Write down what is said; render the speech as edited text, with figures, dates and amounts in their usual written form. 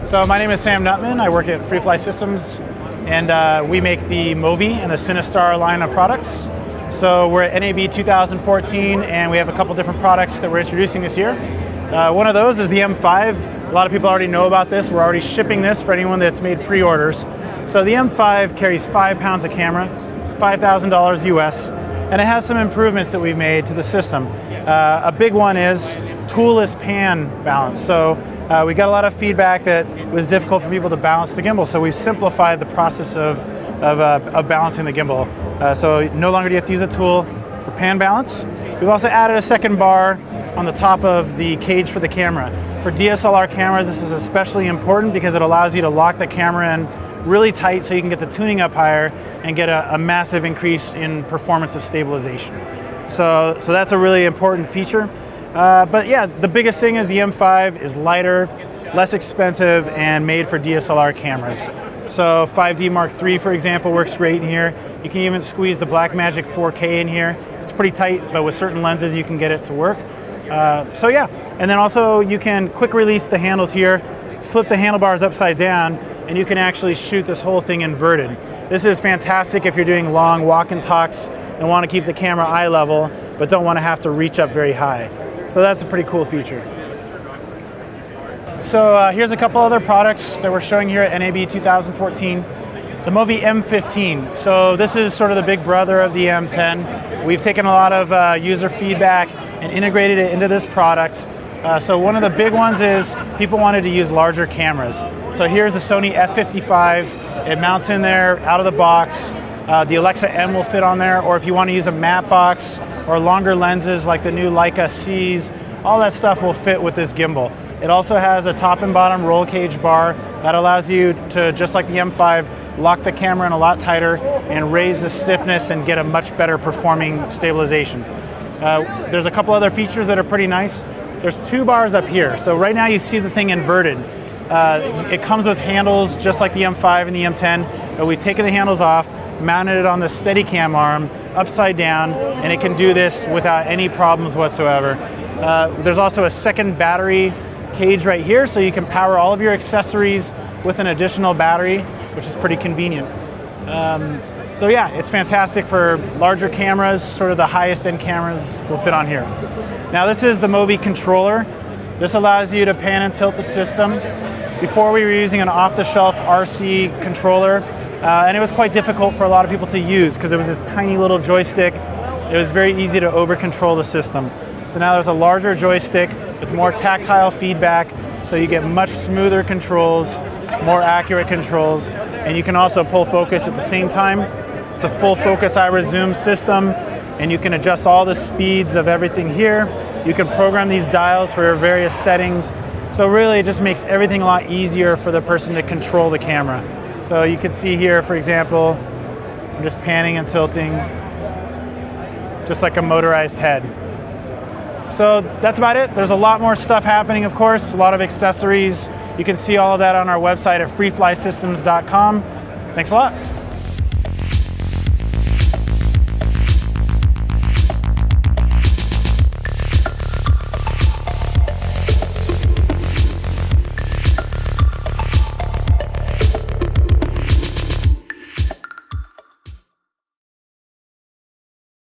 So my name is Sam Nuttmann. I work at Freefly Systems, and we make the MoVI and the CineStar line of products. So we're at NAB 2014, and we have a couple different products that we're introducing this year. One of those is the M5. A lot of people already know about this. We're already shipping this for anyone that's made pre-orders. So the M5 carries 5 pounds of camera. It's $5,000 US, and it has some improvements that we've made to the system. A big one is toolless pan balance. So we got a lot of feedback that it was difficult for people to balance the gimbal, so we've simplified the process of balancing the gimbal. So no longer do you have to use a tool for pan balance. We've also added a second bar on the top of the cage for the camera. For DSLR cameras, this is especially important because it allows you to lock the camera in really tight so you can get the tuning up higher and get a massive increase in performance of stabilization. So that's a really important feature. But yeah, the biggest thing is the M5 is lighter, less expensive, and made for DSLR cameras. So 5D Mark III, for example, works great in here. You can even squeeze the Blackmagic 4K in here. It's pretty tight, but with certain lenses you can get it to work. So yeah, and then also you can quick release the handles here, flip the handlebars upside down, and you can actually shoot this whole thing inverted. This is fantastic if you're doing long walk and talks and want to keep the camera eye level, but don't want to have to reach up very high. So that's a pretty cool feature. So here's a couple other products that we're showing here at NAB 2014. The MoVI M15. So this is sort of the big brother of the M10. We've taken a lot of user feedback and integrated it into this product. So one of the big ones is people wanted to use larger cameras. So here's the Sony f55. It mounts in there out of the box. The Alexa M will fit on there, or if you want to use a matte box or longer lenses like the new Leica C's, all that stuff will fit with this gimbal. It also has a top and bottom roll cage bar that allows you to, just like the M5, lock the camera in a lot tighter and raise the stiffness and get a much better performing stabilization. There's a couple other features that are pretty nice. There's 2 bars up here. So right now you see the thing inverted. It comes with handles just like the M5 and the M10, but we've taken the handles off, mounted it on the Steadicam arm upside down, and it can do this without any problems whatsoever. There's also a second battery cage right here, so you can power all of your accessories with an additional battery, which is pretty convenient. So yeah, it's fantastic for larger cameras. Sort of the highest end cameras will fit on here. Now this is the MoVI controller. This allows you to pan and tilt the system. Before we were using an off-the-shelf RC controller, and it was quite difficult for a lot of people to use because it was this tiny little joystick. It was very easy to over-control the system. So now there's a larger joystick with more tactile feedback, so you get much smoother controls, more accurate controls, and you can also pull focus at the same time. It's a full focus iris zoom system, and you can adjust all the speeds of everything here. You can program these dials for your various settings. So really it just makes everything a lot easier for the person to control the camera. So you can see here, for example, I'm just panning and tilting, just like a motorized head. So that's about it. There's a lot more stuff happening, of course, a lot of accessories. You can see all of that on our website at freeflysystems.com. Thanks a lot.